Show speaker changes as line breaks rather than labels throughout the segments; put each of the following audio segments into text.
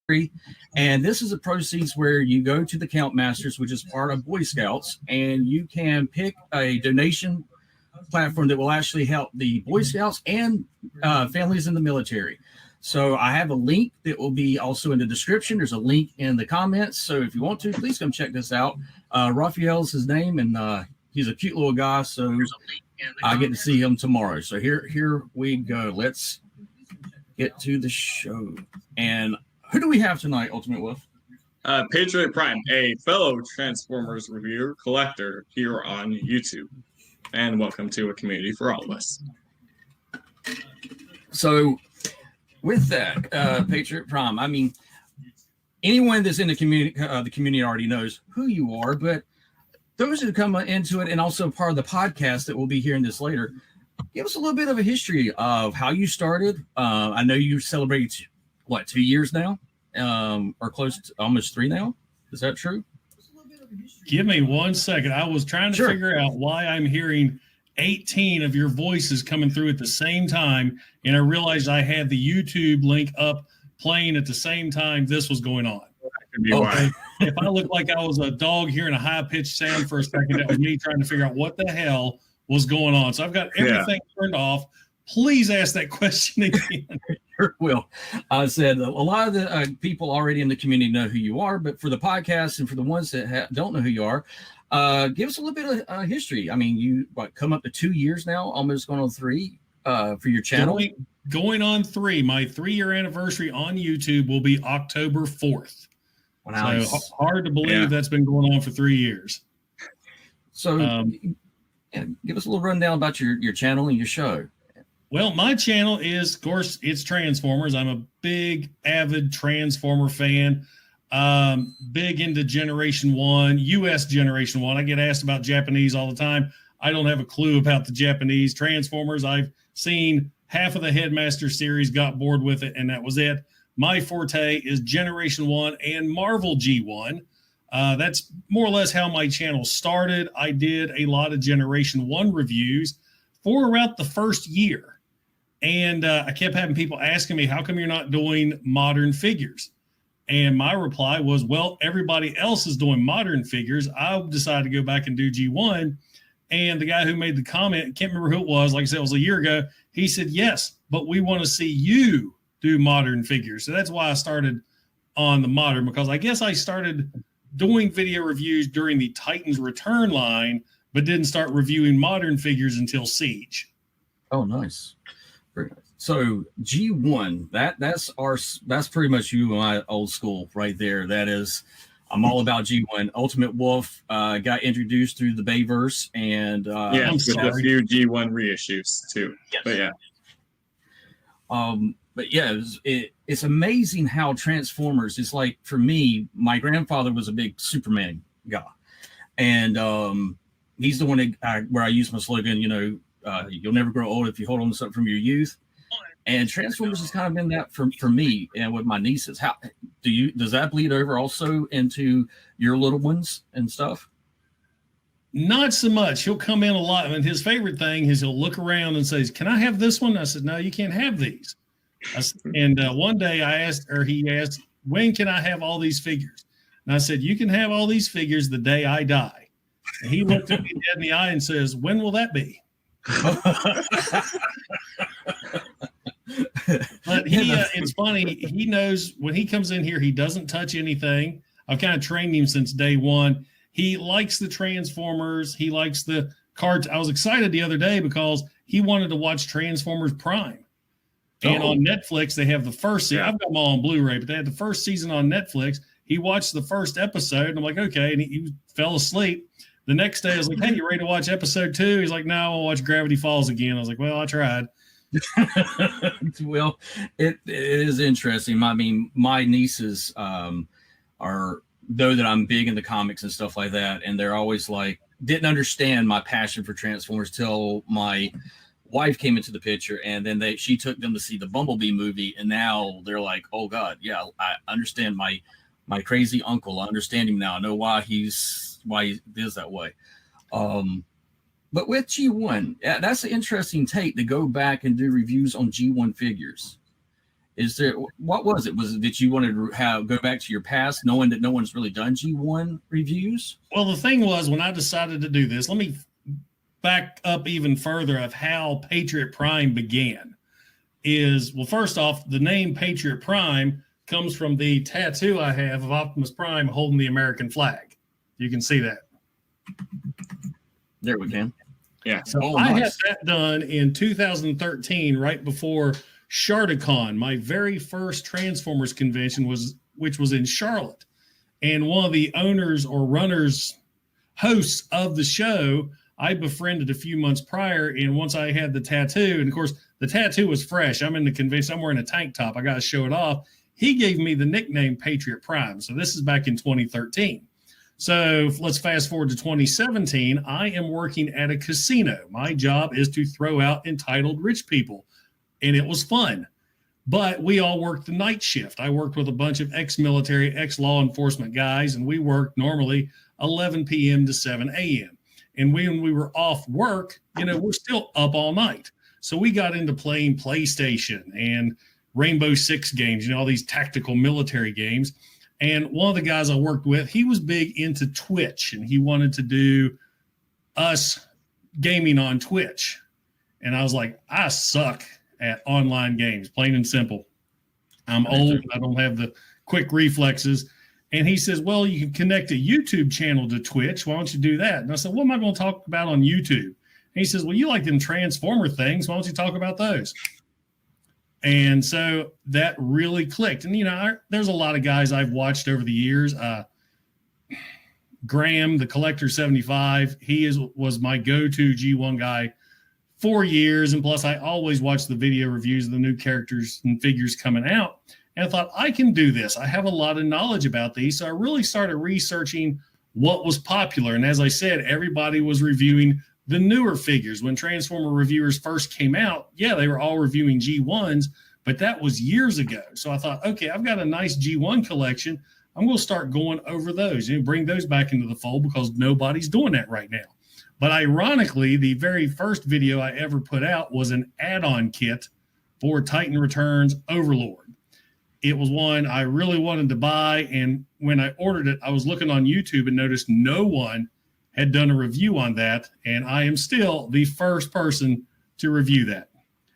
And this is the proceeds where you go to the Count Masters, which is part of Boy Scouts, and you can pick a donation platform that will actually help the Boy Scouts and families in the military. So I have a link that will be also in the description. There's a link in the comments. So if you want to, please come check this out. Raphael's his name, and he's a cute little guy. So I get to see him tomorrow. So here we go. Let's get to the show. And who do we have tonight, Ultimate Wolf?
Patriot Prime, a fellow Transformers reviewer collector here on YouTube. And welcome to a community for all of us.
So with that, Patriot Prime, I mean, anyone that's in the community already knows who you are, but those who come into it and also part of the podcast that we'll be hearing this later, give us a little bit of a history of how you started. I know you celebrate, 2 years now, or close to almost 3 now? Is that true?
Give me 1 second. I was trying to figure out why I'm hearing 18 of your voices coming through at the same time, and I realized I had the YouTube link up playing at the same time this was going on. Okay. If I looked like I was a dog hearing a high-pitched sound for a second, that was me trying to figure out what the hell was going on. So I've got everything turned off. Please ask that question again.
Sure will. I said a lot of the people already in the community know who you are, but for the podcast and for the ones that don't know who you are, give us a little bit of history. I mean, you come up to 2 years now, almost going on 3 for your channel.
Going on 3. My 3-year anniversary on YouTube will be October 4th.
Wow.
So hard to believe that's been going on for 3 years.
So give us a little rundown about your channel and your show.
Well, my channel is, of course, it's Transformers. I'm a big, avid Transformer fan. Big into Generation 1, U.S. Generation 1. I get asked about Japanese all the time. I don't have a clue about the Japanese Transformers. I've seen half of the Headmaster series, got bored with it, and that was it. My forte is Generation 1 and Marvel G1. That's more or less how my channel started. I did a lot of Generation 1 reviews for about the first year. And I kept having people asking me, how come you're not doing modern figures? And my reply was, well, everybody else is doing modern figures. I decided to go back and do G1. And the guy who made the comment, can't remember who it was, like I said, it was a year ago. He said, yes, but we want to see you do modern figures. So that's why I started on the modern, because I guess I started doing video reviews during the Titans Return line, but didn't start reviewing modern figures until Siege.
Oh, nice. So G1, that's pretty much you and my old school right there. That is, I'm all about G1. Ultimate Wolf got introduced through the Bayverse, and
with a few G1 reissues too. Yes.
But yeah, it's amazing how Transformers is like. For me, my grandfather was a big Superman guy, and he's the one where I use my slogan. You'll never grow old if you hold on to something from your youth. And Transformers has kind of been that for me and with my nieces. How does that bleed over also into your little ones and stuff?
Not so much. He'll come in a lot, and his favorite thing is he'll look around and says, "Can I have this one?" I said, "No, you can't have these." And one day he asked, "When can I have all these figures?" And I said, "You can have all these figures the day I die." And he looked at me dead in the eye and says, "When will that be?" But it's funny. He knows when he comes in here, he doesn't touch anything. I've kind of trained him since day one. He likes the Transformers. He likes the cards. I was excited the other day because he wanted to watch Transformers Prime. And on Netflix, they have the first season. I've got them all on Blu-ray, but they had the first season on Netflix. He watched the first episode, and I'm like, okay. And he fell asleep. The next day, I was like, hey, you ready to watch episode 2? He's like, no, I'll watch Gravity Falls again. I was like, well, I tried.
Well, it is interesting. I mean, my nieces are, though that I'm big into comics and stuff like that, and they're always like, didn't understand my passion for Transformers till my wife came into the picture, and then she took them to see the Bumblebee movie, and now they're like, oh God, yeah, I understand my crazy uncle. I understand him now. I know why he is that way. But with G1, that's an interesting take to go back and do reviews on G1 figures. Is there, what was it? Was it that you wanted to go back to your past, knowing that no one's really done G1 reviews?
Well, the thing was, when I decided to do this, let me back up even further of how Patriot Prime began. Well, first off, the name Patriot Prime comes from the tattoo I have of Optimus Prime holding the American flag. You can see that.
There we can.
Yeah.
So I had that done in 2013, right before Shardicon, my very first Transformers convention, which was in Charlotte. And one of the owners or runners, hosts of the show, I befriended a few months prior. And once I had the tattoo, and of course, the tattoo was fresh. I'm in the convention. I'm wearing a tank top. I got to show it off. He gave me the nickname Patriot Prime. So this is back in 2013. So let's fast forward to 2017. I am working at a casino. My job is to throw out entitled rich people. And it was fun. But we all worked the night shift. I worked with a bunch of ex-military, ex-law enforcement guys, and we worked normally 11 p.m. to 7 a.m. And when we were off work, we're still up all night. So we got into playing PlayStation and Rainbow Six games, all these tactical military games. And one of the guys I worked with, he was big into Twitch, and he wanted to do us gaming on Twitch. And I was like, I suck at online games, plain and simple. I'm old. I don't have the quick reflexes. And he says, well, you can connect a YouTube channel to Twitch. Why don't you do that? And I said, what am I going to talk about on YouTube? And he says, well, you like them Transformer things. Why don't you talk about those? And so that really clicked. And, there's a lot of guys I've watched over the years. Graham, the Collector 75, was my go-to G1 guy 4 years. And plus, I always watch the video reviews of the new characters and figures coming out. And I thought, I can do this. I have a lot of knowledge about these. So I really started researching what was popular. And as I said, everybody was reviewing the newer figures. When Transformer reviewers first came out, they were all reviewing G1s, but that was years ago. So I thought, okay, I've got a nice G1 collection. I'm going to start going over those and bring those back into the fold because nobody's doing that right now. But ironically, the very first video I ever put out was an add-on kit for Titan Returns Overlord. It was one I really wanted to buy, and when I ordered it, I was looking on YouTube and noticed no one had done a review on that, and I am still the first person to review that.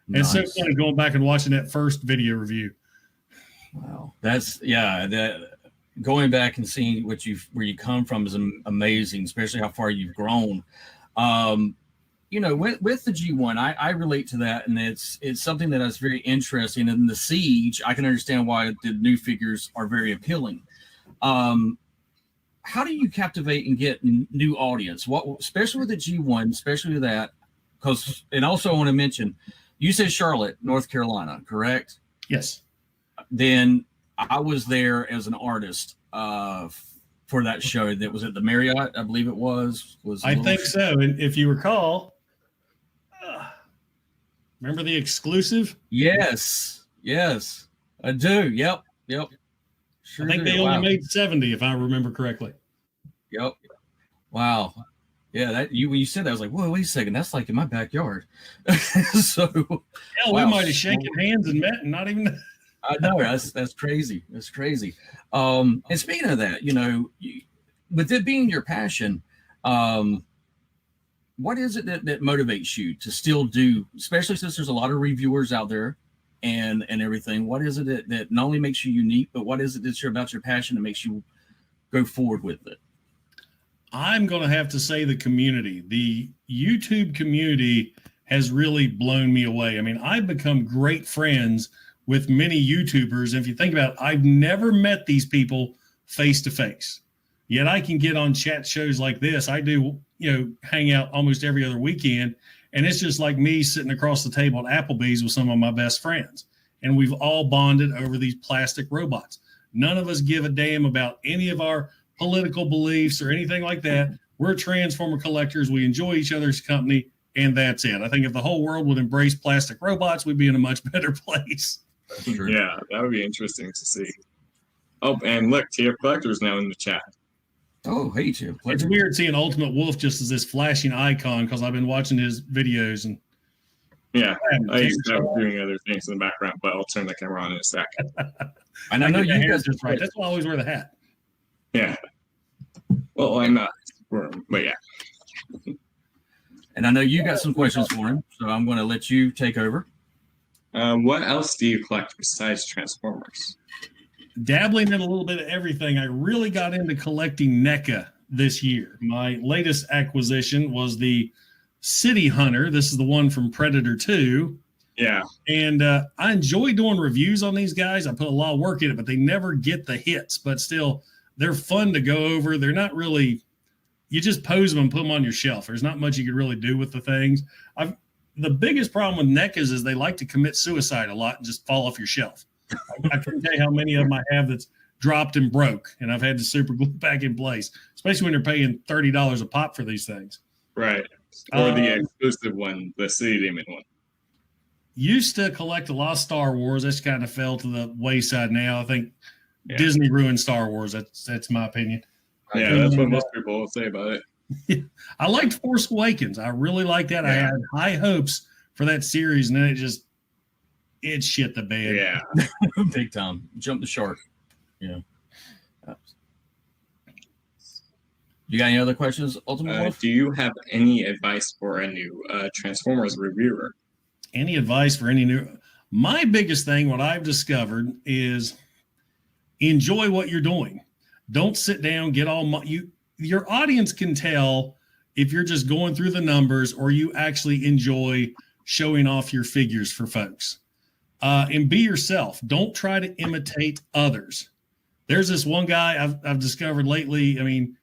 Nice. It's so funny going back and watching that first video review.
Wow, that going back and seeing where you come from is amazing, especially how far you've grown. With the G1, I relate to that, and it's something that is very interesting. In the Siege, I can understand why the new figures are very appealing. How do you captivate and get new audience? Especially with the G1, especially with that, and also I want to mention, you said Charlotte, North Carolina, correct?
Yes.
Then I was there as an artist for that show that was at the Marriott, I believe it was.
I think so. And if you recall, remember the exclusive?
Yes, I do. Yep.
Sure, I think they only made 70, if I remember correctly.
Yep. Wow. Yeah, when you said that, I was like, whoa, wait a second, that's like in my backyard. So
we might have shaken hands and met and not even.
I know, that's crazy. That's crazy. And speaking of that, with it being your passion, what is it that motivates you to still do, especially since there's a lot of reviewers out there and everything? What is it that not only makes you unique, but what is it that's about your passion that makes you go forward with it?
I'm going to have to say the community. The YouTube community has really blown me away. I mean, I've become great friends with many YouTubers. And if you think about it, I've never met these people face to face. Yet I can get on chat shows like this. I do, hang out almost every other weekend. And it's just like me sitting across the table at Applebee's with some of my best friends. And we've all bonded over these plastic robots. None of us give a damn about any of our political beliefs or anything like that. We're Transformer collectors. We enjoy each other's company, and that's it. I think if the whole world would embrace plastic robots, we'd be in a much better place.
Yeah, that would be interesting to see. Oh, and look, TF Collector's now in the chat.
Oh, hey, TF Collector.
It's weird seeing Ultimate Wolf just as this flashing icon because I've been watching his videos. And
Yeah, I used to have doing other things in the background, but I'll turn the camera on in a sec.
And I know you
guys
guys
just right. That's why I always wear the hat.
Yeah. Well, I'm not, but yeah.
And I know you got some questions for him, so I'm going to let you take over.
What else do you collect besides Transformers?
Dabbling in a little bit of everything. I really got into collecting NECA this year. My latest acquisition was the City Hunter. This is the one from Predator 2.
Yeah.
And I enjoy doing reviews on these guys. I put a lot of work in it, but they never get the hits. But still, they're fun to go over. They're not really, you just pose them and put them on your shelf. There's not much you could really do with the things. The biggest problem with NECAs is they like to commit suicide a lot and just fall off your shelf. I couldn't tell you how many of them I have that's dropped and broke, and I've had to super glue back in place, especially when you're paying $30 a pop for these things.
Right. Or the exclusive one, the City Demon one.
Used to collect a lot of Star Wars. That's kind of fell to the wayside now. I think Disney ruined Star Wars. That's my opinion.
Yeah, that's what most people will say about it.
I liked Force Awakens. I really liked that.
Yeah.
I had high hopes for that series, and then it shit the bed.
Yeah.
Big time. Jump the shark. Yeah. You got any other questions, Ultimate Wolf?
Do you have any advice for a new Transformers reviewer?
Any advice for any new? My biggest thing, what I've discovered, is enjoy what you're doing. Don't sit down, get all your audience can tell if you're just going through the numbers or you actually enjoy showing off your figures for folks. And be yourself. Don't try to imitate others. There's this one guy I've discovered lately. I mean,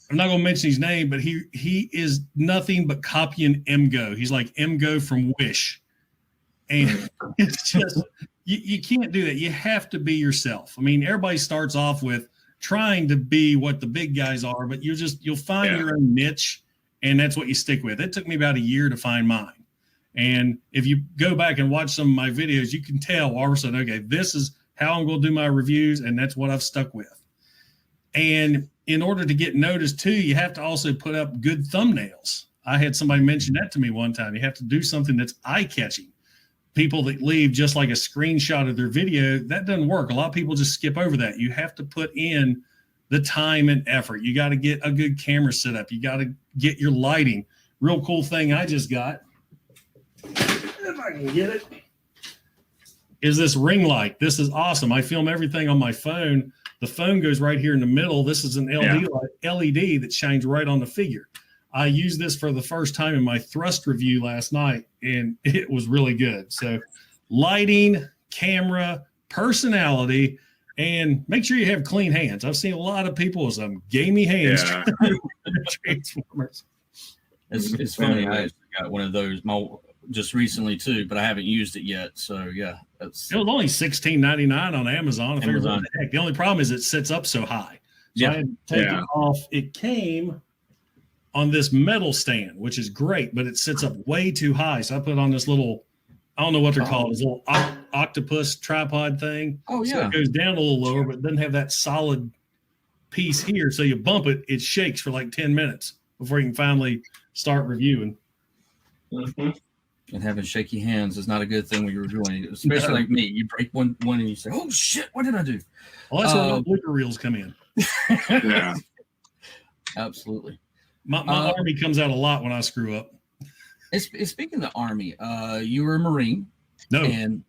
I'm not going to mention his name, but he is nothing but copying MGO. He's like MGO from Wish. And it's just, you can't do that. You have to be yourself. I mean, everybody starts off with trying to be what the big guys are, but you'll find your own niche, and that's what you stick with. It took me about a year to find mine. And if you go back and watch some of my videos, you can tell all of a sudden, okay, this is how I'm going to do my reviews, and that's what I've stuck with. And in order to get noticed too, you have to also put up good thumbnails. I had somebody mention that to me one time. You have to do something that's eye-catching. People that leave just like a screenshot of their video, that doesn't work. A lot of people just skip over that. You have to put in the time and effort. You got to get a good camera set up. You got to get your lighting. Real cool thing I just got, if I can get it, is this ring light. This is awesome. I film everything on my phone. The phone goes right here in the middle. This is an LED that shines right on the figure. I used this for the first time in my thrust review last night, and it was really good. So lighting, camera, personality, and make sure you have clean hands. I've seen a lot of people with some gamey hands.
Yeah.
Transformers.
It's funny. I actually got one of those just recently too, but I haven't used it yet. So yeah,
it was only $16.99 on Amazon. The only problem is it sits up so high. So I had to take it off. It came on this metal stand, which is great, but it sits up way too high. So I put on this little, I don't know what they're called, this little octopus tripod thing.
Oh, yeah.
So it goes down a little lower, but it doesn't have that solid piece here. So you bump it, it shakes for like 10 minutes before you can finally start reviewing.
Mm-hmm.
And having shaky hands is not a good thing when you're reviewing, especially like me. You break one and you say, "Oh shit, what did I do?"
Well, that's where the blooper reels come in.
Yeah,
absolutely.
My Army comes out a lot when I screw up.
Speaking of the Army, you were a Marine.
No,
you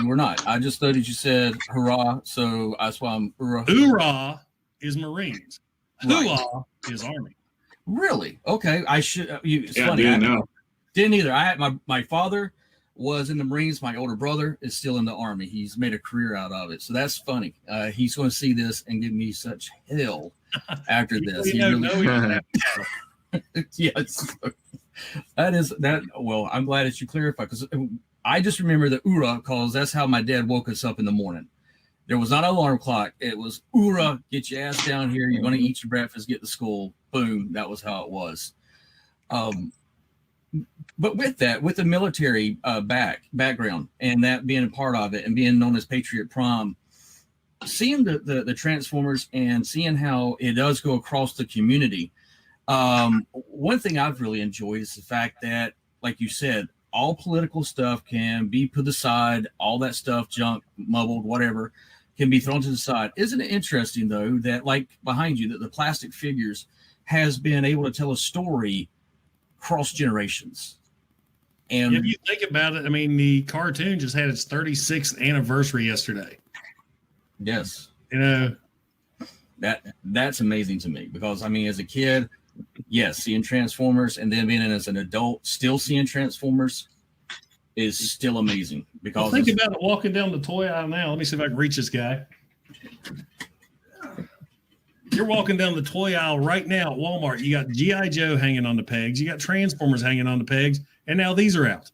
were not. I just thought that you said hurrah, so that's why I'm hurrah.
Hoorah is Marines.
Right.
Hooah is Army.
Really? Okay. I should. It's funny.
Didn't know.
Didn't either. I had my father was in the Marines. My older brother is still in the Army. He's made a career out of it. So that's funny. He's going to see this and give me such hell after this. Yes. Well, I'm glad that you clarified, because I just remember the hoorah calls. That's how my dad woke us up in the morning. There was not an alarm clock. It was hoorah, get your ass down here. You're going to eat your breakfast, get to school. Boom. That was how it was. But with the military background and that being a part of it and being known as Patriot Prime, seeing the Transformers and seeing how it does go across the community, one thing I've really enjoyed is the fact that, like you said, all political stuff can be put aside, all that stuff, junk, mumbled, whatever, can be thrown to the side. Isn't it interesting, though, that like behind you, that the plastic figures has been able to tell a story cross generations? And
if you think about it, I mean, the cartoon just had its 36th anniversary yesterday.
yes,
You know,
that's amazing to me, because I mean, as a kid, yes, seeing Transformers, and then being as an adult, still seeing Transformers is still amazing. Because
think about it, walking down the toy aisle now. Let me see if I can reach this guy. You're walking down the toy aisle right now at Walmart. You got G.I. Joe hanging on the pegs. You got Transformers hanging on the pegs. And now these are out.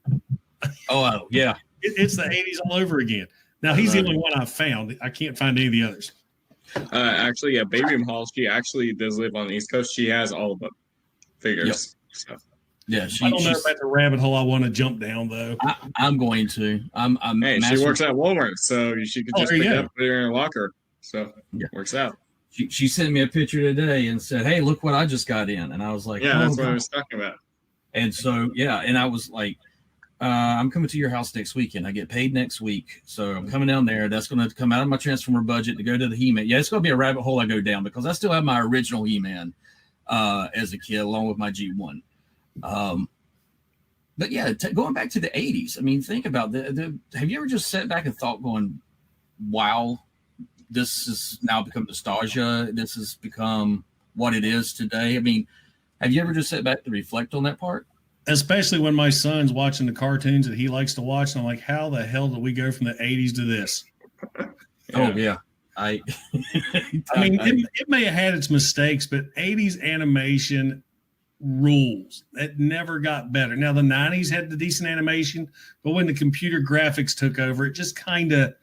oh yeah,
It's the 80s all over again. Now, he's the only one I've found. I can't find any of the others.
Actually, yeah, Baby Hall, she actually does live on the East Coast. She has all of the figures.
Yep.
So.
Yeah,
I don't know about the rabbit hole I want to jump down, though.
I'm going to.
Hey, she works at Walmart, so she could just pick it up, put it in her locker. So works out.
She sent me a picture today and said, "Hey, look what I just got in," and I was like,
"Yeah, that's what I was talking about."
And so and I was like, I'm coming to your house next weekend. I get paid next week, so I'm coming down there. That's going to come out of my Transformer budget to go to the He-Man. Yeah, it's going to be a rabbit hole I go down, because I still have my original He-Man as a kid, along with my G1. But yeah, going back to the 80s, I mean, think about have you ever just sat back and thought, going, wow, this has now become nostalgia. This has become what it is today. I mean, have you ever just sat back to reflect on that part?
Especially when my son's watching the cartoons that he likes to watch. And I'm like, how the hell did we go from the 80s to this?
Oh, yeah. I
mean, it may have had its mistakes, but 80s animation rules. It never got better. Now, the 90s had the decent animation, but when the computer graphics took over, it just kind of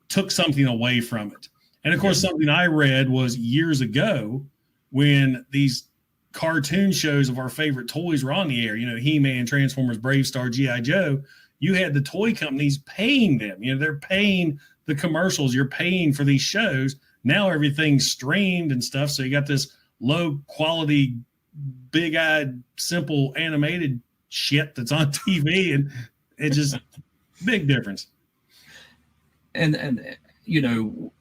took something away from it. And of course, something I read was years ago when these cartoon shows of our favorite toys were on the air, He-Man, Transformers, Brave Star, G.I. Joe, you had the toy companies paying them. They're paying the commercials. You're paying for these shows. Now everything's streamed and stuff. So you got this low quality, big-eyed, simple animated shit that's on TV, and it just big difference.
And you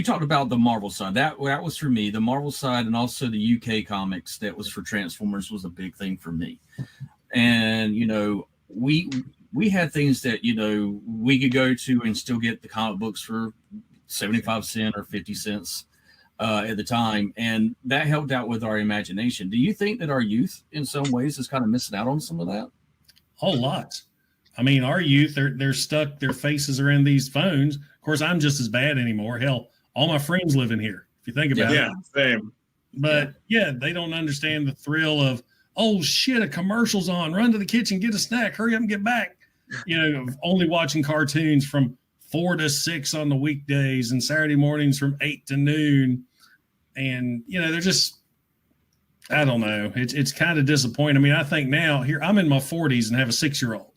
talked about the Marvel side. That was for me, the Marvel side, and also the UK comics. That was for Transformers was a big thing for me. And we had things that we could go to and still get the comic books for 75 cents or 50 cents at the time, and that helped out with our imagination. Do you think that our youth in some ways is kind of missing out on some of that?
Whole lot. I mean, our youth, they're stuck, their faces are in these phones. Of course, I'm just as bad anymore. Hell, all my friends live in here, if you think about it.
Yeah, same.
But they don't understand the thrill of, oh shit, a commercial's on, run to the kitchen, get a snack, hurry up and get back. Only watching cartoons from 4 to 6 on the weekdays and Saturday mornings from 8 to noon. And, they're just, I don't know. It's kind of disappointing. I mean, I think now here, I'm in my 40s and have a 6-year-old.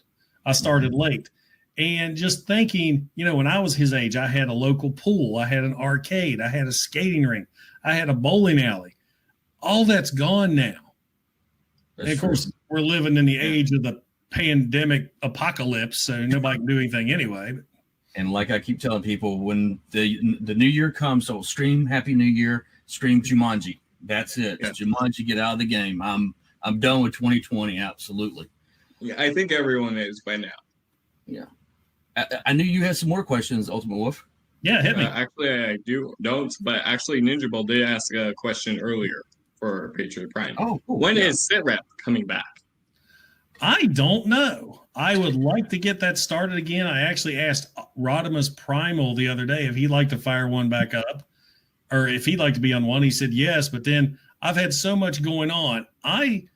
I started late. And just thinking, when I was his age, I had a local pool. I had an arcade. I had a skating rink. I had a bowling alley. All that's gone now. And of course, we're living in the age of the pandemic apocalypse, so nobody can do anything anyway.
And like I keep telling people, when the new year comes, so stream Happy New Year, stream Jumanji. That's it. Yeah. Jumanji, get out of the game. I'm done with 2020. Absolutely.
Yeah, I think everyone is by now.
Yeah. I knew you had some more questions, Ultimate Wolf.
Yeah, hit me.
Actually, I don't. But actually, Ninja Ball did ask a question earlier for Patriot Prime.
Oh, cool.
When is SITREP coming back?
I don't know. I would like to get that started again. I actually asked Rodimus Primal the other day if he'd like to fire one back up, or if he'd like to be on one. He said yes, but then I've had so much going on. I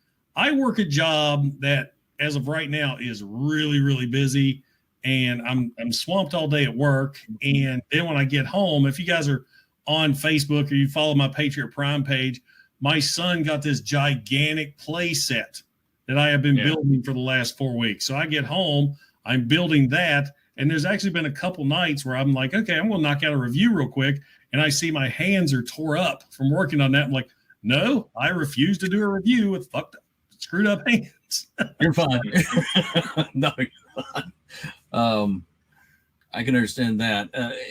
work a job that, as of right now, is really, really busy, and I'm swamped all day at work. And then when I get home, if you guys are on Facebook or you follow my Patriot Prime page, my son got this gigantic play set that I have been building for the last 4 weeks. So I get home, I'm building that, and there's actually been a couple nights where I'm like, okay, I'm going to knock out a review real quick, and I see my hands are tore up from working on that. I'm like, no, I refuse to do a review with fucked up, screwed up hands. comments.
You're fine. No, you're fine. I can understand that.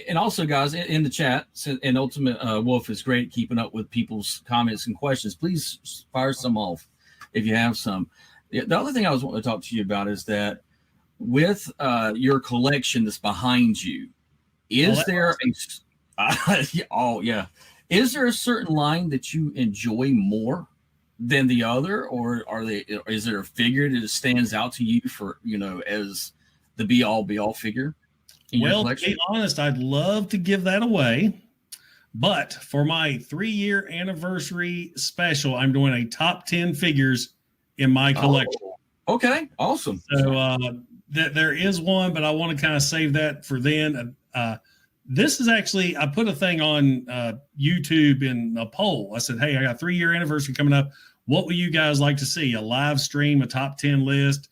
And also, guys, in the chat, and Ultimate Wolf is great keeping up with people's comments and questions. Please fire some off if you have some. The other thing I was wanting to talk to you about is that with your collection that's behind you, is there is there a certain line that you enjoy more than the other, or is there a figure that stands out to you for, as the be all figure in your collection?
To be honest, I'd love to give that away, but for my 3-year anniversary special, I'm doing a top 10 figures in my collection.
Oh, okay, awesome.
So there is one, but I want to kind of save that for then. This is actually, I put a thing on YouTube in a poll. I said, hey, I got a 3-year anniversary coming up. What would you guys like to see? A live stream, a top 10 list?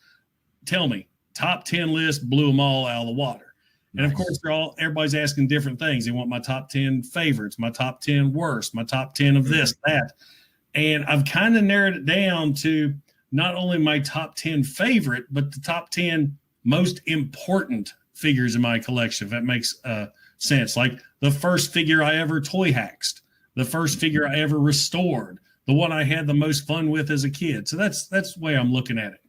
Tell me. Top 10 list, blew them all out of the water. Nice. And of course, everybody's asking different things. They want my top 10 favorites, my top 10 worst, my top 10 of this, that. And I've kind of narrowed it down to not only my top 10 favorite, but the top 10 most important figures in my collection, if that makes sense. Like the first figure I ever toy hacked, the first figure I ever restored, the one I had the most fun with as a kid. So that's the way I'm looking at it.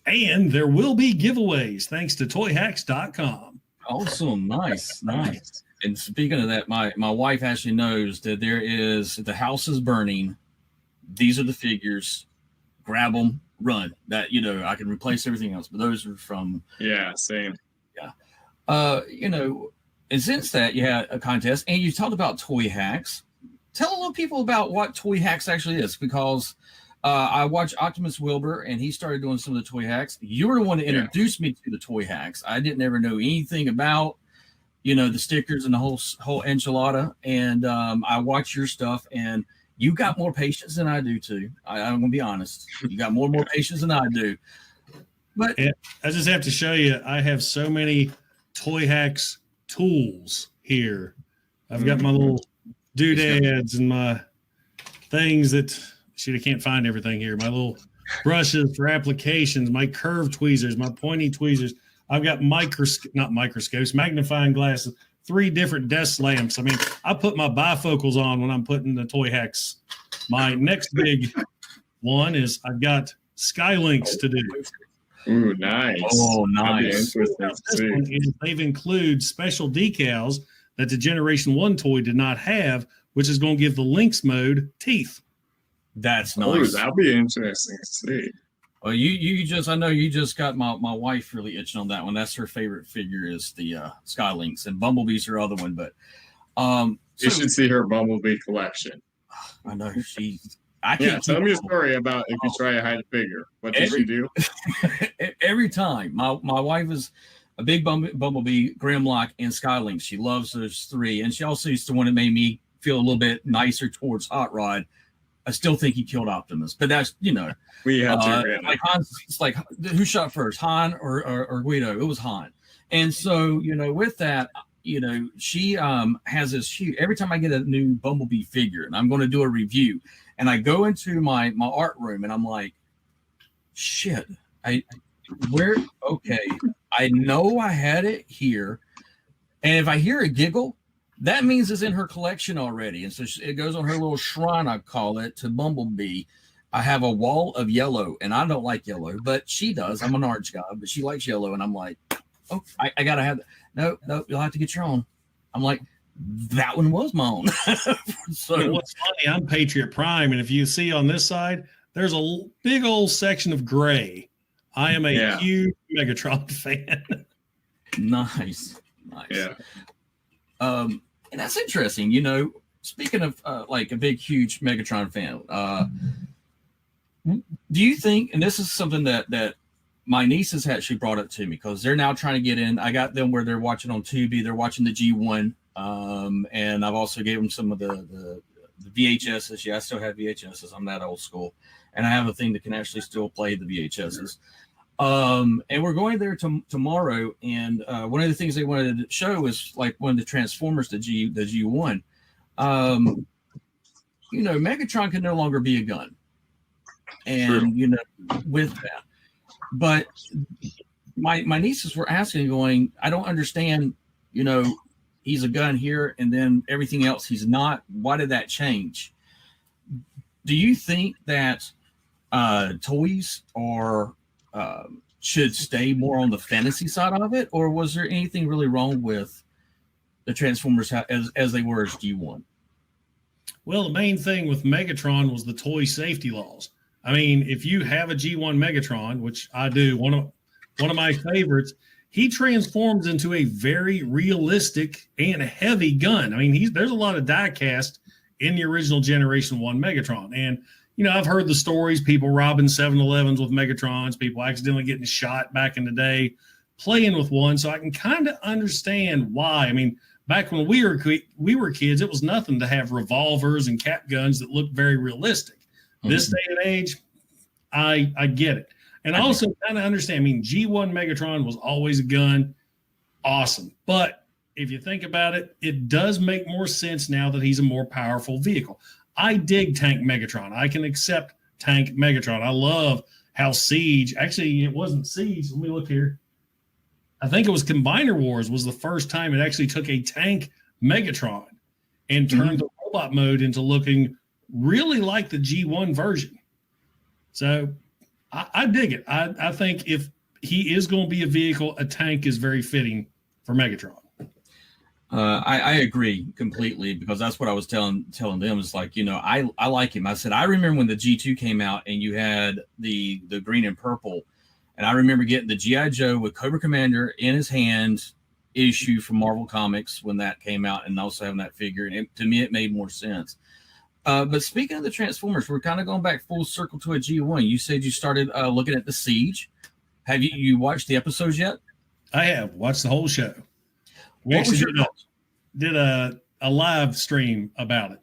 And there will be giveaways thanks to toyhacks.com.
Awesome. Nice. And speaking of that, my wife actually knows that the house is burning. These are the figures. Grab them, run. That, I can replace everything else, but those are from.
Yeah, same.
Yeah. And since that, you had a contest and you talked about Toy Hacks. Tell a little people about what Toy Hacks actually is, because I watched Optimus Wilbur and he started doing some of the Toy Hacks. You were the one that introduced me to the Toy Hacks. I didn't ever know anything about, the stickers and the whole enchilada. And I watched your stuff, and you got more patience than I do too. I'm gonna be honest. You got more patience than I do. But
I just have to show you, I have so many Toy Hacks tools here. I've got my little doodads and my things that I can't find everything here. My little brushes for applications, my curved tweezers, my pointy tweezers. I've got magnifying glasses, 3 different desk lamps. I mean, I put my bifocals on when I'm putting the Toy Hacks. My next big one is I've got Skylinks to do.
Ooh, nice.
Oh, nice.
They've included special decals that the Generation 1 toy did not have, which is going to give the Lynx mode teeth.
That's nice.
Ooh, that'll be interesting to see.
Well, I know you just got my wife really itching on that one. That's her favorite figure is the Skylinks, and Bumblebee's her other one. But
you should see her Bumblebee collection.
I know
tell me a story about if you try to hide a figure. What does she do?
Every time. My wife is a big Bumblebee, Grimlock, and Skylinks. She loves those 3. And she also used to want to make me feel a little bit nicer towards Hot Rod. I still think he killed Optimus, but that's,
we have to
like Han, it's like who shot first, Han or Guido? It was Han. And so, with that, she has this huge, every time I get a new Bumblebee figure and I'm going to do a review, and I go into my art room and I'm like, shit, I know I had it here. And if I hear a giggle, that means it's in her collection already. And so it goes on her little shrine, I call it, to Bumblebee. I have a wall of yellow, and I don't like yellow, but she does. I'm an orange guy, but she likes yellow. And I'm like, oh, I got to have that. No, you'll have to get your own. I'm like, that one was my own. So
what's funny, I'm Patriot Prime. And if you see on this side, there's a big old section of gray. I am a huge Megatron fan.
Nice.
Yeah.
And that's interesting. Speaking of like a big, huge Megatron fan, do you think, and this is something that my nieces actually brought up to me because they're now trying to get in. I got them where they're watching on Tubi. They're watching the G1. And I've also gave them some of the VHSs. Yeah, I still have VHSs. I'm that old school. And I have a thing that can actually still play the VHSs. And we're going there tomorrow. And one of the things they wanted to show is like one of the Transformers, the G1. Megatron can no longer be a gun. And, with that, But my nieces were asking, going, I don't understand, he's a gun here and then everything else he's not. Why did that change? Do you think that toys should stay more on the fantasy side of it, or was there anything really wrong with the Transformers as they were as G1?
Well, the main thing with Megatron was the toy safety laws. I mean, if you have a G1 Megatron, which I do, one of my favorites, he transforms into a very realistic and heavy gun. I mean, there's a lot of die cast in the original Generation 1 Megatron. And, I've heard the stories, people robbing 7-Elevens with Megatrons, people accidentally getting shot back in the day, playing with one. So I can kind of understand why. I mean, back when we were kids, it was nothing to have revolvers and cap guns that looked very realistic. This day and age, I get it. And I also kind of understand. I mean, G1 Megatron was always a gun. Awesome. But if you think about it, it does make more sense now that he's a more powerful vehicle. I dig Tank Megatron. I can accept Tank Megatron. I love how Siege, actually, it wasn't Siege. Let me look here. I think it was Combiner Wars was the first time it actually took a Tank Megatron and turned the robot mode into looking really like the G1 version. So I dig it. I think if he is going to be a vehicle, a tank is very fitting for Megatron.
I agree completely, because that's what I was telling them. It's like, I like him. I said, I remember when the G2 came out and you had the green and purple, and I remember getting the G.I. Joe with Cobra Commander in his hand issue from Marvel Comics when that came out, and also having that figure. And to me, it made more sense. But speaking of the Transformers, we're kind of going back full circle to a G1. You said you started looking at the Siege. Have you watched the episodes yet?
I have watched the whole show. We
What was your
did a live stream about it.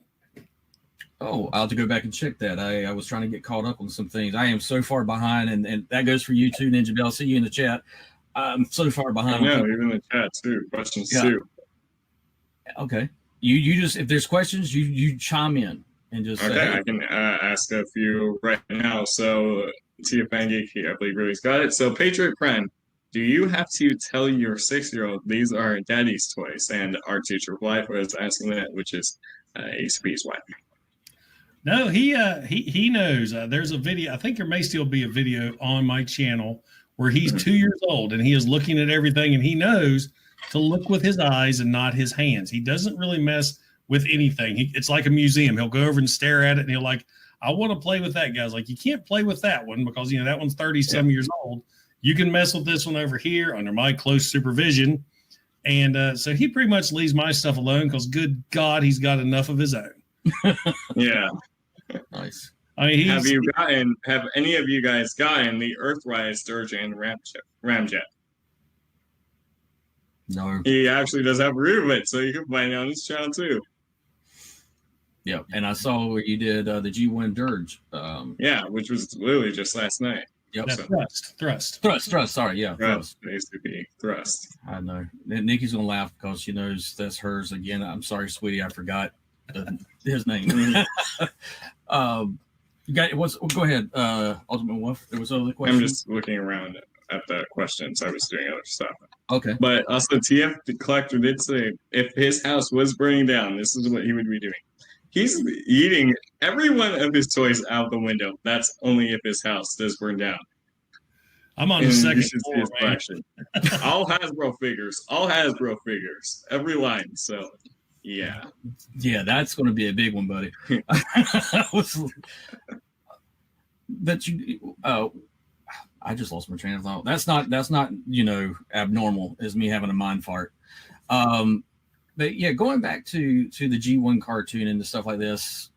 Oh, I'll have to go back and check that. I was trying to get caught up on some things. I am so far behind, and that goes for you too, Ninja Bell. See you in the chat. I'm so far behind.
I know, even in the chat too. Questions too.
Okay. You just, if there's questions, you chime in and just
okay.
say,
I can ask a few right now. So TF Geek, I believe, really's got it. So Patriot Prime, do you have to tell your 6-year-old these are daddy's toys? And our teacher wife was asking that, which is ACP's wife.
No, he knows. There's a video. I think there may still be a video on my channel where he's 2 years old and he is looking at everything, and he knows to look with his eyes and not his hands. He doesn't really mess with anything. It's like a museum. He'll go over and stare at it, and he'll like, I want to play with that, guys. Like, you can't play with that one because that one's 30-some years old. You can mess with this one over here under my close supervision. And so he pretty much leaves my stuff alone because, good God, he's got enough of his own.
Yeah.
Nice.
I mean, have any of you guys gotten the Earthrise Sturgeon Ramjet?
No.
He actually does have a review of it, so you can find it on his channel too.
Yeah, and I saw where you did the G1 Dirge.
Yeah, which was literally just last night.
Yep.
So. Thrust.
Sorry, yeah.
Thrust. ACP. Thrust.
I know. Nikki's gonna laugh because she knows that's hers again. I'm sorry, sweetie, I forgot his name. Go ahead, Ultimate Wolf. There was other questions.
I'm just looking around at the questions. I was doing other stuff.
Okay.
But also, TF the Collector did say if his house was burning down, this is what he would be doing. He's eating every one of his toys out the window. That's only if his house does burn down.
I'm on the second floor, man.
All Hasbro figures. Every line. So, yeah.
Yeah, that's going to be a big one, buddy. I just lost my train of thought. That's not abnormal as me having a mind fart. But yeah, going back to the G1 cartoon and the stuff like this,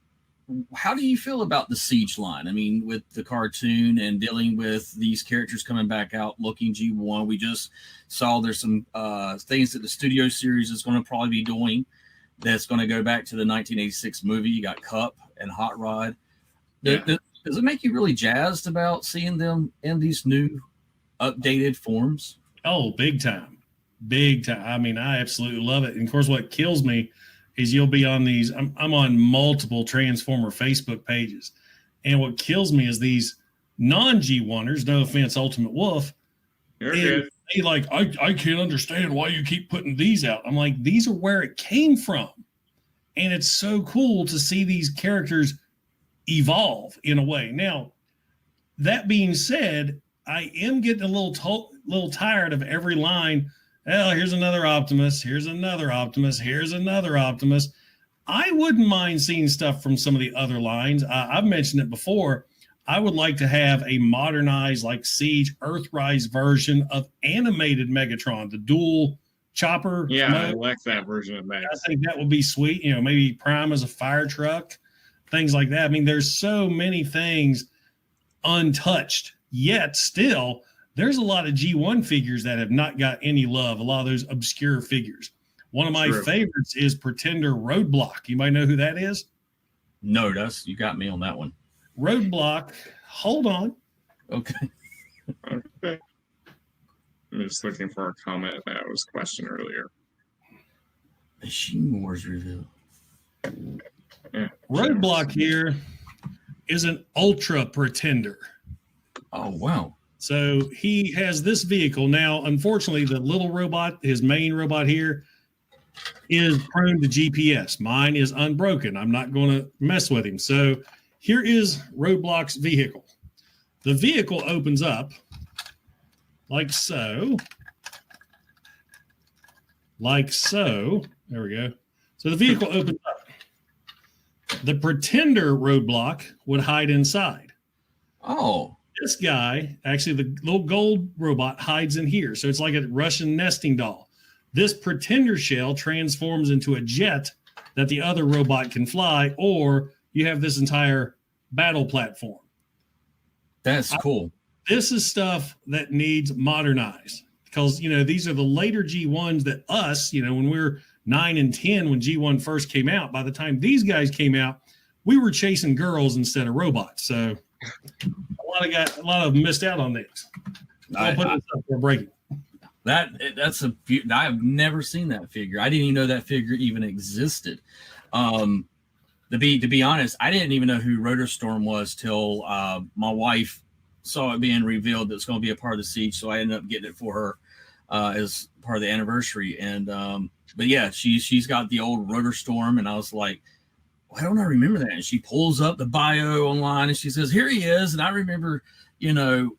how do you feel about the Siege line? I mean, with the cartoon and dealing with these characters coming back out looking G1, we just saw there's some things that the studio series is going to probably be doing that's going to go back to the 1986 movie. You got Cup and Hot Rod.
Yeah.
Does it make you really jazzed about seeing them in these new updated forms?
Oh, big time. Big time. I mean, I absolutely love it. And of course, what kills me is you'll be on these. I'm on multiple Transformer Facebook pages. And what kills me is these non-G1ers, no offense, Ultimate Wolf,
You're
and
good.
they like, I can't understand why you keep putting these out. I'm like, these are where it came from. And it's so cool to see these characters evolve in a way. Now, that being said, I am getting a little tired of every line. Oh, here's another Optimus. Here's another Optimus. Here's another Optimus. I wouldn't mind seeing stuff from some of the other lines. I've mentioned it before. I would like to have a modernized, like Siege, Earthrise version of animated Megatron, the dual chopper.
Yeah, I
mode.
like that version of
I
Max.
think that would be sweet. You know, maybe Prime as a fire truck, things like that. I mean, there's so many things untouched, yet still there's a lot of G1 figures that have not got any love, a lot of those obscure figures. One of my
True.
favorites is Pretender Roadblock. You might know who that is.
No, you got me on that one.
Roadblock, hold on.
Okay.
Okay. I'm just looking for a comment that was questioned earlier.
Machine Wars reveal.
Yeah.
Roadblock here is an Ultra Pretender.
Oh, wow.
So he has this vehicle. Now, unfortunately, the little robot, his main robot here, is prone to GPS. Mine is unbroken. I'm not going to mess with him. So here is Roadblock's vehicle. The vehicle opens up like so. Like so. There we go. So the vehicle opens up. The Pretender Roadblock would hide inside.
Oh.
This guy, actually, the little gold robot hides in here. So it's like a Russian nesting doll. This Pretender shell transforms into a jet that the other robot can fly, or you have this entire battle platform.
That's cool.
This is stuff that needs modernized because, you know, these are the later G1s that us, you know, when we were 9 and 10, when G1 first came out, by the time these guys came out, we were chasing girls instead of robots. So a lot of them missed out on these. I'll put this up for breaking.
That's I have never seen that figure. I didn't even know that figure even existed. To be honest, I didn't even know who Rotor Storm was till my wife saw it being revealed that it's going to be a part of the Siege. So I ended up getting it for her as part of the anniversary. And but yeah, she's got the old Rotor Storm, and I was like, why don't I remember that? And she pulls up the bio online and she says, here he is. And I remember, you know,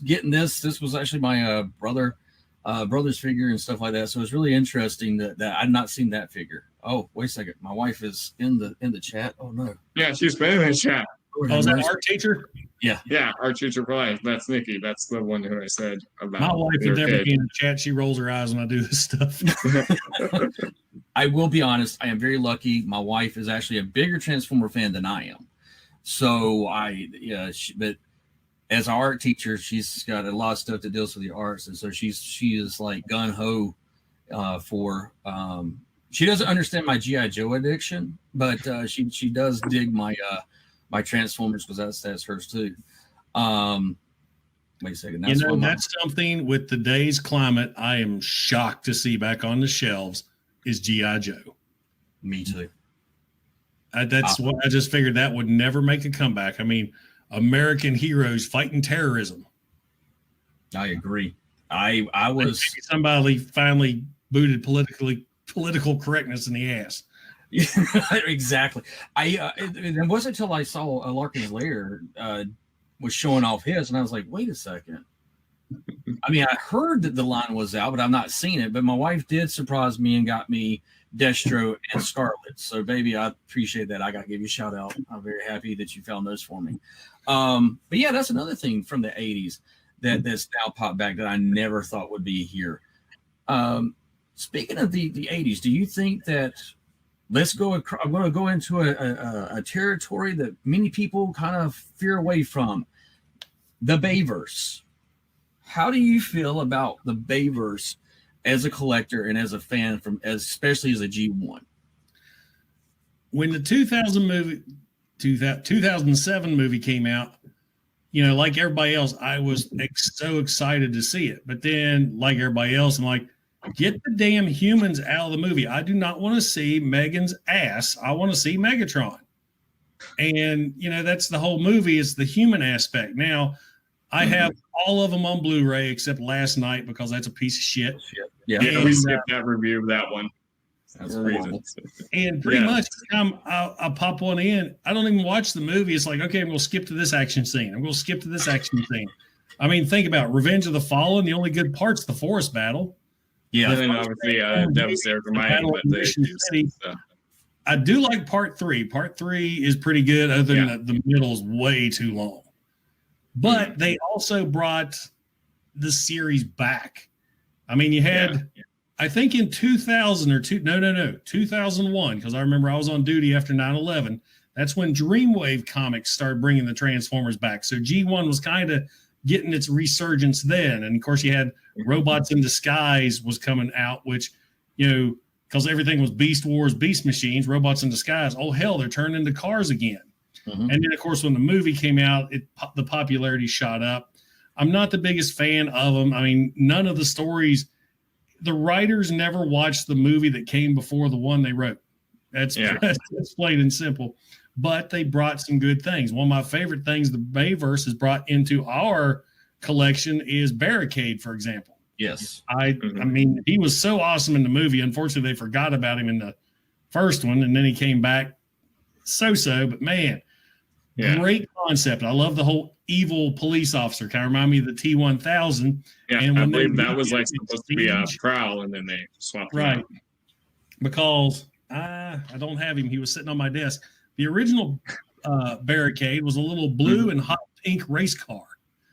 getting this. This was actually my brother's figure and stuff like that. So it's really interesting that I'd not seen that figure. Oh, wait a second. My wife is in the chat. Oh no.
Yeah, she's been in the chat.
Oh, is that art teacher?
Yeah.
Yeah, our teacher for life. That's Nikki. That's the one who I said about.
My wife would never be in the chat. She rolls her eyes when I do this stuff.
I will be honest. I am very lucky. My wife is actually a bigger Transformer fan than I am. So but as an art teacher, she's got a lot of stuff that deals with the arts. And so she is like gung ho for, she doesn't understand my G.I. Joe addiction, but she does dig my Transformers because that's hers too. Wait a second.
That's something with today's climate I am shocked to see back on the shelves is G.I. Joe.
Me too.
That's what I just figured that would never make a comeback. I mean, American heroes fighting terrorism.
I agree. I was
maybe somebody finally booted political correctness in the ass.
Exactly. It wasn't until I saw Larkin's Lair was showing off his, and I was like, wait a second. I mean, I heard that the line was out, but I've not seen it. But my wife did surprise me and got me Destro and Scarlet. So, baby, I appreciate that. I got to give you a shout out. I'm very happy that you found those for me. But yeah, that's another thing from the 80s that's now popped back that I never thought would be here. Speaking of the 80s, do you think that I'm going to go into a territory that many people kind of fear away from, the Bayverse? How do you feel about the Bayverse as a collector and as a fan, especially as a G1?
When the 2007 movie came out, you know, like everybody else, I was so excited to see it. But then, like everybody else, I'm like, get the damn humans out of the movie. I do not want to see Megan's ass. I want to see Megatron. And, you know, that's the whole movie, is the human aspect. Now, I have all of them on Blu-ray except Last Night because that's a piece of shit.
Yeah.
Yeah, we skipped that review of that one.
That's
For
horrible.
reasons.
And pretty
Yeah.
much, I'll pop one in. I don't even watch the movie. It's like, okay, I'm going to skip to this action scene. I'm going to skip to this action scene. I mean, think about it. Revenge of the Fallen. The only good part's the forest battle.
Yeah.
And then obviously Devastator for Miami,
Battle
but
of
they
Mission
do
City.
stuff.
I do like part 3. Part 3 is pretty good, other than the middle is way too long. But they also brought the series back. I mean, you had, I think in 2001, because I remember I was on duty after 9/11. That's when Dreamwave Comics started bringing the Transformers back. So G1 was kind of getting its resurgence then. And of course, you had Robots in Disguise was coming out, which, because everything was Beast Wars, Beast Machines, Robots in Disguise. Oh, hell, they're turning into cars again. And then, of course, when the movie came out, the popularity shot up. I'm not the biggest fan of them. I mean, none of the stories, the writers never watched the movie that came before the one they wrote. That's plain and simple. But they brought some good things. One of my favorite things the Bayverse has brought into our collection is Barricade, for example.
Yes.
I mean, he was so awesome in the movie. Unfortunately, they forgot about him in the first one, and then he came back so-so. But, man, great concept. I love the whole evil police officer. Kind of remind me of the T-1000.
Yeah,
and
I believe that was like supposed to be a Prowl, and then they swapped him out.
Because I don't have him. He was sitting on my desk. The original Barricade was a little blue and hot pink race car.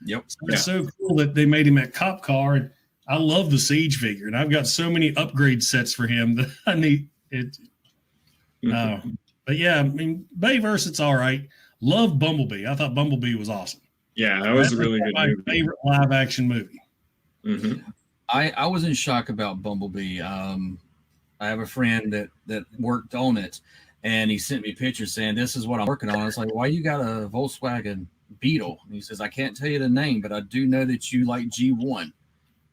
Yep.
So it's so cool that they made him a cop car. And I love the Siege figure, and I've got so many upgrade sets for him that I need it. But yeah, I mean, Bayverse, it's all right. Love Bumblebee. I thought Bumblebee was awesome.
Yeah, that was a really good movie.
My favorite live action movie.
I was in shock about Bumblebee. I have a friend that worked on it, and he sent me pictures saying, "This is what I'm working on." I was like, "Why you got a Volkswagen Beetle?" And he says, "I can't tell you the name, but I do know that you like G1."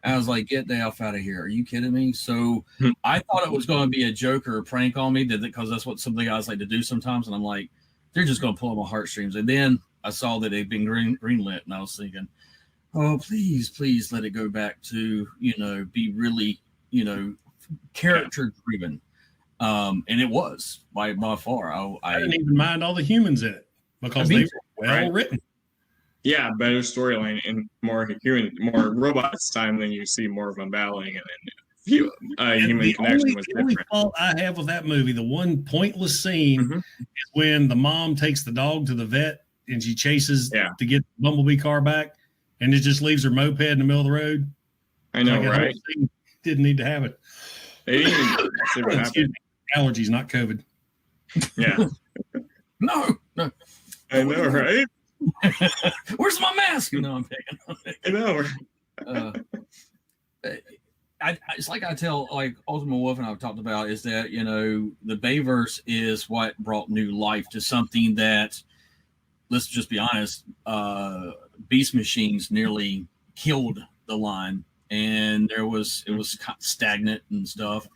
I was like, "Get the F out of here. Are you kidding me?" So I thought it was going to be a joke or a prank on me because that's what some of the guys like to do sometimes. And I'm like, they're just going to pull on my heartstrings. And then I saw that they've been greenlit, and I was thinking, oh, please let it go back to, be really, character driven. And it was by far.
I didn't even mind all the humans in it because they were well written.
Yeah, better storyline and more robots time than you see more of them battling, and then human connection was different. The only
fault I have with that movie, the one pointless scene, is when the mom takes the dog to the vet and she chases to get the Bumblebee car back, and it just leaves her moped in the middle of the road.
I know, right?
Didn't need to have it.
They didn't even see what happened.
Allergies, not COVID.
Yeah.
No.
I know, right?
Where's my mask? No, I'm taking.
I know.
It's like I tell, like Ultimate Wolf and I've talked about, is that the Bayverse is what brought new life to something that, let's just be honest, Beast Machines nearly killed the line, and it was stagnant and stuff.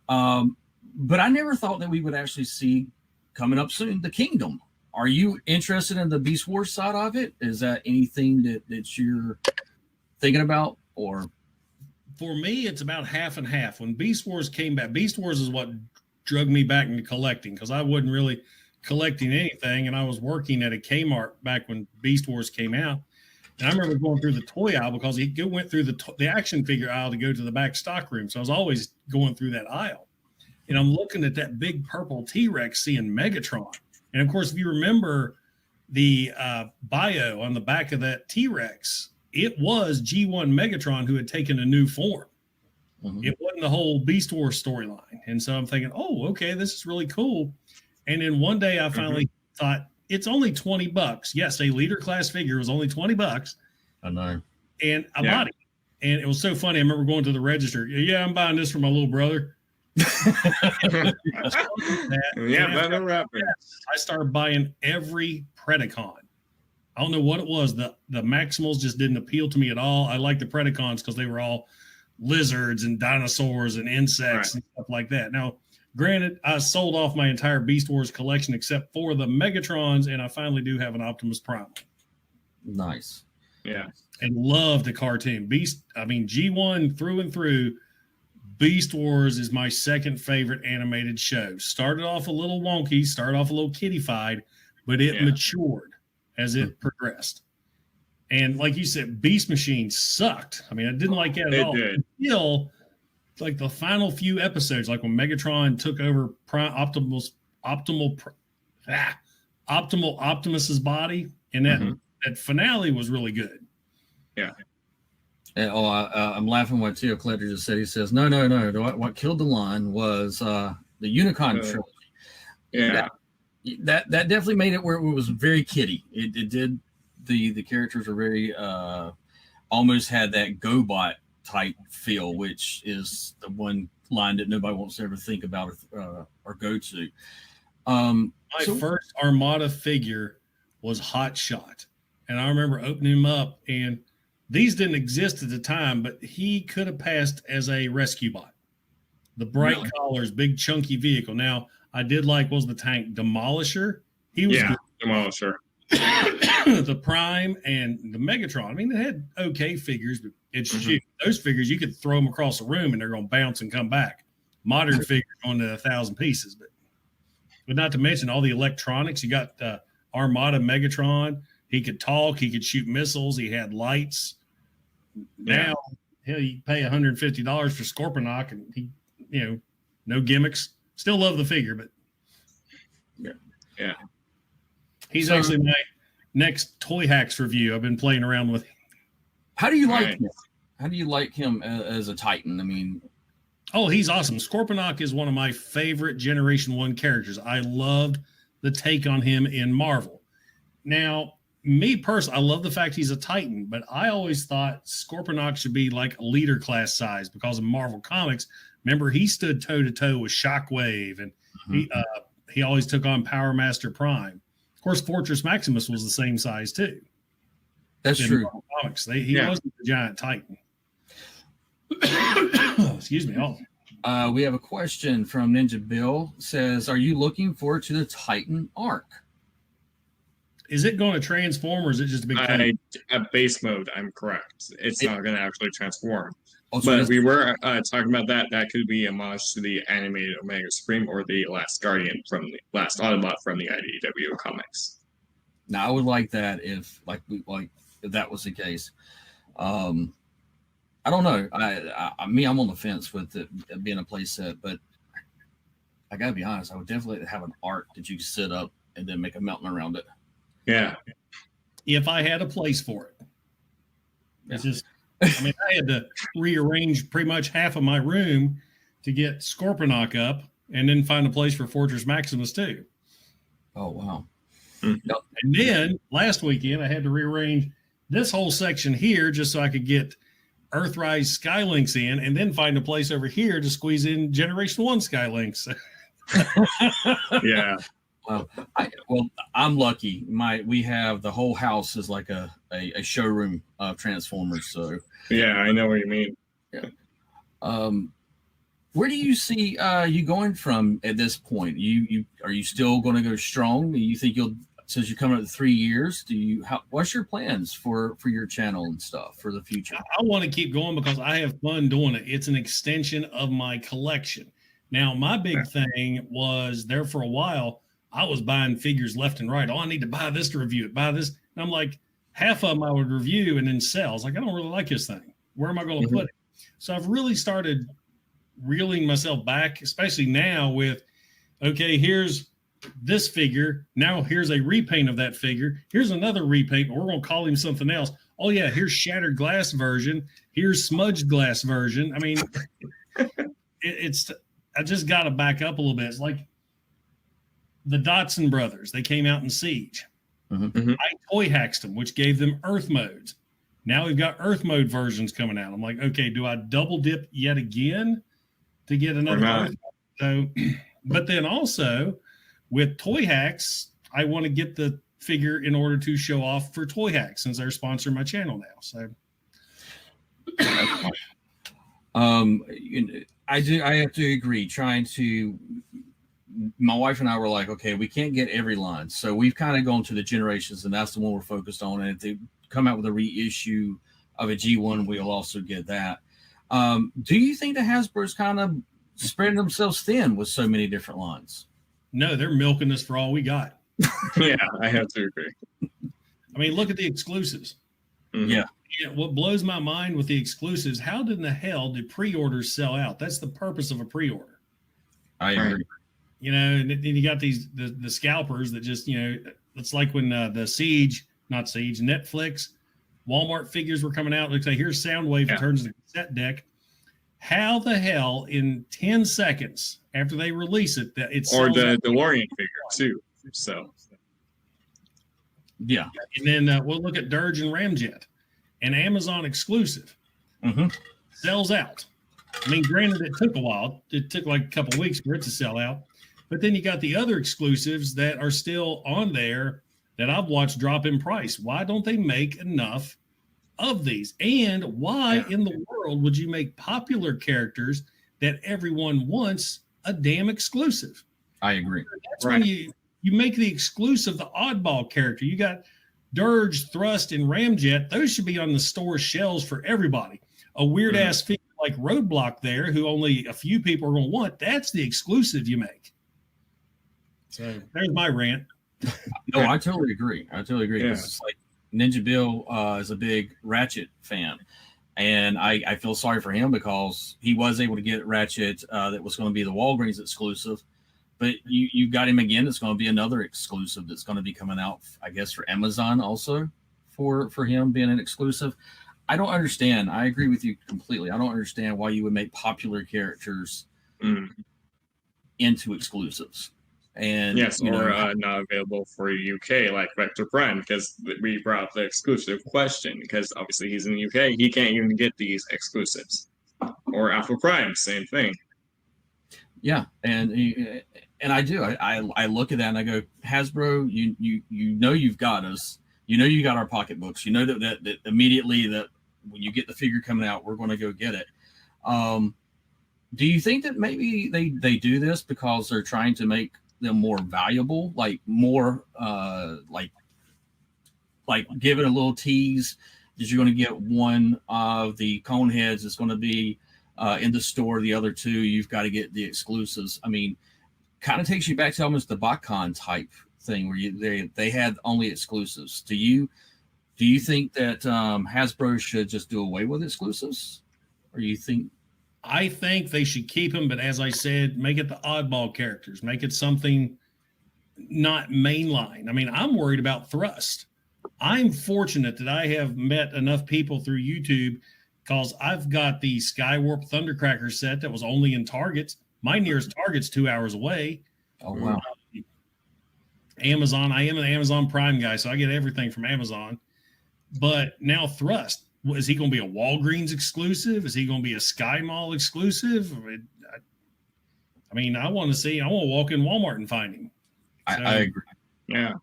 But I never thought that we would actually see coming up soon the Kingdom. Are you interested in the Beast Wars side of it? Is that anything that you're thinking about? Or
for me, it's about half and half. When Beast Wars came back, Beast Wars is what drug me back into collecting, because I wasn't really collecting anything, and I was working at a Kmart back when Beast Wars came out. And I remember going through the toy aisle because he went through the action figure aisle to go to the back stock room. So I was always going through that aisle. And I'm looking at that big purple T-Rex seeing Megatron. And, of course, if you remember the bio on the back of that T-Rex, it was G1 Megatron who had taken a new form. It wasn't the whole Beast Wars storyline. And so I'm thinking, oh, okay, this is really cool. And then one day I finally thought, it's only $20. Yes, a leader class figure was only $20.
I know.
And I bought it. And it was so funny. I remember going to the register. Yeah, I'm buying this for my little brother.
That never happened.
I started buying every Predacon. I don't know what it was. The Maximals just didn't appeal to me at all. I liked the Predacons because they were all lizards and dinosaurs and insects and stuff like that. Now, granted, I sold off my entire Beast Wars collection except for the Megatrons, and I finally do have an Optimus Prime.
Nice.
Yeah.
And loved the cartoon. Beast, I mean, G1 through and through, Beast Wars is my second favorite animated show. Started off a little wonky, started off a little kiddified, but it matured as it progressed. And like you said, Beast Machine sucked. I mean, I didn't like it at all.
Did.
Until like the final few episodes, like when Megatron took over Optimal Optimus's body, and that finale was really good.
Yeah.
I'm laughing what Teo Collector just said. He says, no. What killed the line was the Unicon trilogy.
Yeah.
That definitely made it where it was very kiddie. It did. The characters are very almost had that GoBot type feel, which is the one line that nobody wants to ever think about or go to.
My first Armada figure was Hot Shot, and I remember opening him up, and these didn't exist at the time, but he could have passed as a rescue bot. The bright collars, big chunky vehicle. Now, I did like, what was the tank? Demolisher. He was good.
Demolisher.
The Prime and the Megatron. I mean, they had okay figures, but it's those figures, you could throw them across the room and they're going to bounce and come back. Modern figures going to 1,000 pieces, but not to mention all the electronics. You got Armada Megatron. He could talk. He could shoot missiles. He had lights. Now, hell, you pay $150 for Scorponok, and he, no gimmicks. Still love the figure, but he's actually my next Toy Hacks review. I've been playing around with him.
How do you like him? How do you like him as a Titan? I mean,
he's awesome. Scorponok is one of my favorite Generation 1 characters. I loved the take on him in Marvel. Now, me personally, I love the fact he's a Titan, but I always thought Scorponok should be like a leader class size because of Marvel Comics. Remember, he stood toe to toe with Shockwave, and he always took on Power Master Prime. Of course, Fortress Maximus was the same size too.
That's true.
Comics, he wasn't the giant Titan. Excuse me.
We have a question from Ninja Bill. Says, "Are you looking forward to the Titan arc?
Is it going to transform, or is it just a big thing?"
At base mode, I'm correct. It's not going to actually transform.
Also,
but we were talking about that. That could be a homage to the animated Omega Supreme or the Last Guardian from the Last Autobot from the IDW comics.
Now, I would like that if that was the case. I don't know. I'm on the fence with it being a play set, but I gotta be honest. I would definitely have an arc that you could sit up and then make a mountain around it.
Yeah.
If I had a place for it. It's just, I mean, I had to rearrange pretty much half of my room to get Scorponok up and then find a place for Fortress Maximus too.
Oh, wow.
And then last weekend, I had to rearrange this whole section here just so I could get Earthrise Skylinks in and then find a place over here to squeeze in Generation 1 Skylinks.
Yeah.
I'm lucky. We have the whole house is like a showroom of Transformers. So
yeah, I know what you mean.
Yeah. Where do you see you going from at this point? Are you still going to go strong? Do you think since you're coming up to 3 years, what's your plans for your channel and stuff for the future?
I want to keep going because I have fun doing it. It's an extension of my collection. Now, my big thing was there for a while. I was buying figures left and right. I need to buy this to review it, buy this. And I'm like, half of them I would review and then sell. I was like, I don't really like this thing. Where am I going to put it? So I've really started reeling myself back, especially now with, okay, here's this figure. Now here's a repaint of that figure. Here's another repaint, but we're going to call him something else. Oh, yeah, here's shattered glass version. Here's smudged glass version. I mean, I just got to back up a little bit. It's like, the Dotson brothers, they came out in Siege. I toy hacked them, which gave them Earth modes. Now we've got Earth mode versions coming out. I'm like, okay, do I double dip yet again to get another Earth mode? So, but then also with Toy Hacks, I want to get the figure in order to show off for Toy Hacks since they're sponsoring my channel now. So
I have to agree. Trying to my wife and I were like, okay, we can't get every line. So we've kind of gone to the generations, and that's the one we're focused on. And if they come out with a reissue of a G1, we'll also get that. Do you think the Hasbro's kind of spreading themselves thin with so many different lines?
No, they're milking us for all we got.
Yeah, I have to agree.
I mean, look at the exclusives.
Mhm.
Yeah.
What blows my mind with the exclusives, how in the hell did pre-orders sell out? That's the purpose of a pre-order.
I agree.
You know, and then you got the scalpers that just, you know, it's like when Netflix, Walmart figures were coming out. Looks like here's Soundwave, it turns into cassette deck. How the hell in 10 seconds after they release it, that it's
or the DeLorean figure too. So
yeah.
And then we'll look at Dirge and Ramjet, an Amazon exclusive, sells out. I mean, granted, it took a while. It took like a couple of weeks for it to sell out. But then you got the other exclusives that are still on there that I've watched drop in price. Why don't they make enough of these? And why in the world would you make popular characters that everyone wants a damn exclusive?
I agree.
That's when you make the exclusive the oddball character. You got Dirge, Thrust, and Ramjet. Those should be on the store shelves for everybody. A weird ass figure like Roadblock there, who only a few people are going to want. That's the exclusive you make. So there's my rant.
No, I totally agree. Because it's like Ninja Bill is a big Ratchet fan. And I feel sorry for him because he was able to get Ratchet that was going to be the Walgreens exclusive. But you got him again. It's going to be another exclusive that's going to be coming out, I guess, for Amazon also for him being an exclusive. I don't understand. I agree with you completely. I don't understand why you would make popular characters into exclusives. And
not available for UK like Vector Prime, because we brought up the exclusive question, because obviously he's in the UK, he can't even get these exclusives. Or Alpha Prime, same thing.
Yeah, and I do. I look at that and I go, Hasbro, you know you've got us. You know you got our pocketbooks. You know that immediately that when you get the figure coming out, we're going to go get it. Do you think that maybe they do this because they're trying to make them more valuable, like more like give it a little tease that you're going to get one of the cone heads that's going to be in the store, the other two you've got to get the exclusives. I mean, kind of takes you back to almost the BotCon type thing where they had only exclusives. Do you think that Hasbro should just do away with exclusives, or you think?
I think they should keep them, but as I said, make it the oddball characters. Make it something not mainline. I mean, I'm worried about Thrust. I'm fortunate that I have met enough people through YouTube because I've got the Skywarp Thundercracker set that was only in Targets. My nearest Target's 2 hours away.
Oh, wow.
Amazon. I am an Amazon Prime guy, so I get everything from Amazon. But now Thrust. Is he going to be a Walgreens exclusive? Is he going to be a Sky Mall exclusive? I mean, I want to walk in Walmart and find him.
So, I agree.
Yeah.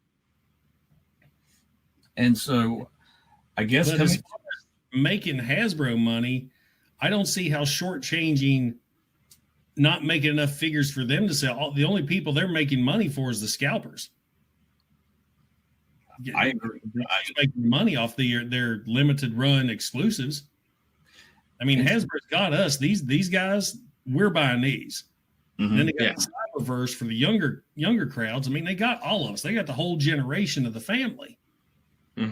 And so I guess
making Hasbro money, I don't see how shortchanging not making enough figures for them to sell. The only people they're making money for is the scalpers.
I agree.
They're making money off their limited run exclusives. I mean, Hasbro's got us. These guys, we're buying these. Then they got the Cyberverse for the younger crowds. I mean, they got all of us. They got the whole generation of the family.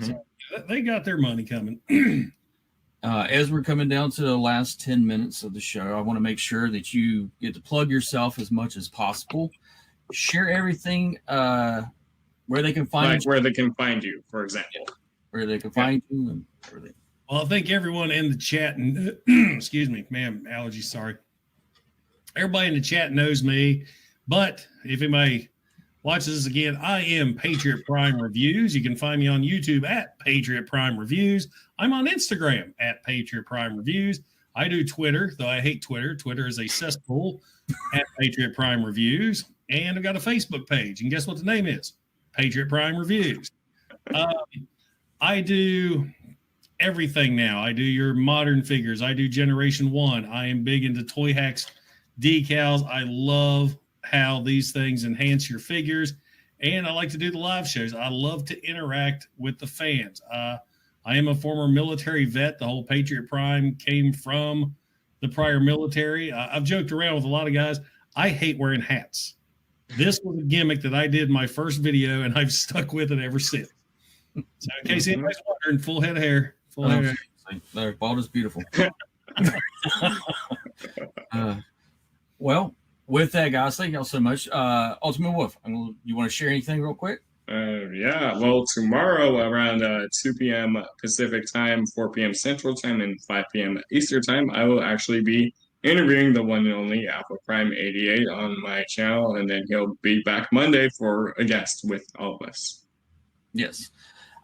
So they got their money coming.
As we're coming down to the last 10 minutes of the show, I want to make sure that you get to plug yourself as much as possible. Share everything. Where they can find
where they can find you, for example.
Where they can find you and everything.
Well, I think everyone in the chat, and excuse me, man, allergies, sorry. Everybody in the chat knows me, but if anybody watches this again, I am Patriot Prime Reviews. You can find me on YouTube at Patriot Prime Reviews. I'm on Instagram at Patriot Prime Reviews. I do Twitter, though I hate Twitter. Twitter is a cesspool at Patriot Prime Reviews. And I've got a Facebook page. And guess what the name is? Patriot Prime Reviews. I do everything now. I do your modern figures. I do Generation 1. I am big into Toy Hacks decals. I love how these things enhance your figures. And I like to do the live shows. I love to interact with the fans. I am a former military vet. The whole Patriot Prime came from the prior military. I've joked around with a lot of guys. I hate wearing hats. This was a gimmick that I did in my first video, and I've stuck with it ever since. So in case anybody's wondering, full head of hair. Full head of hair.
No, bald is beautiful. Well, with that, guys, thank y'all so much. Ultimate Wolf, you want to share anything real quick?
Yeah, well, tomorrow around 2 p.m. Pacific time, 4 p.m. Central time, and 5 p.m. Eastern time, I will actually be interviewing the one and only Alpha Prime 88 on my channel, and then he'll be back Monday for a guest with all of us.
Yes.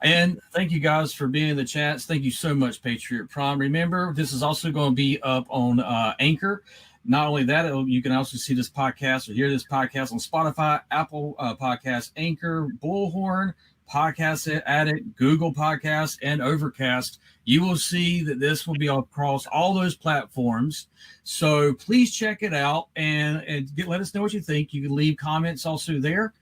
And thank you guys for being in the chats. Thank you so much, Patriot Prime. Remember, this is also going to be up on Anchor. Not only that, you can also see this podcast or hear this podcast on Spotify, Apple Podcasts, Anchor, Bullhorn, Podcast Addict, Google Podcasts, and Overcast. You will see that this will be across all those platforms. So please check it out and let us know what you think. You can leave comments also there.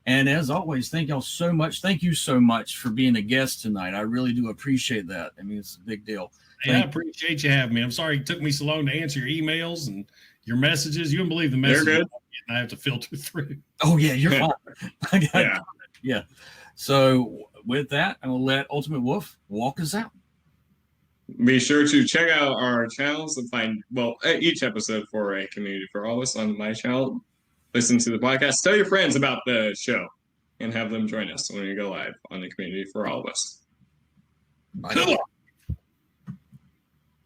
And as always, thank y'all so much. Thank you so much for being a guest tonight. I really do appreciate that. I mean, it's a big deal.
Hey, I appreciate you having me. I'm sorry it took me so long to answer your emails and your messages. You wouldn't believe the messages.
They're good.
I have to filter through.
Oh, yeah, you're fine.
Yeah.
Yeah. So with that, I'm going to let Ultimate Wolf walk us out.
Be sure to check out our channels and find, each episode for a community for all of us on my channel. Listen to the podcast. Tell your friends about the show and have them join us when we go live on the community for all of us.
Cool.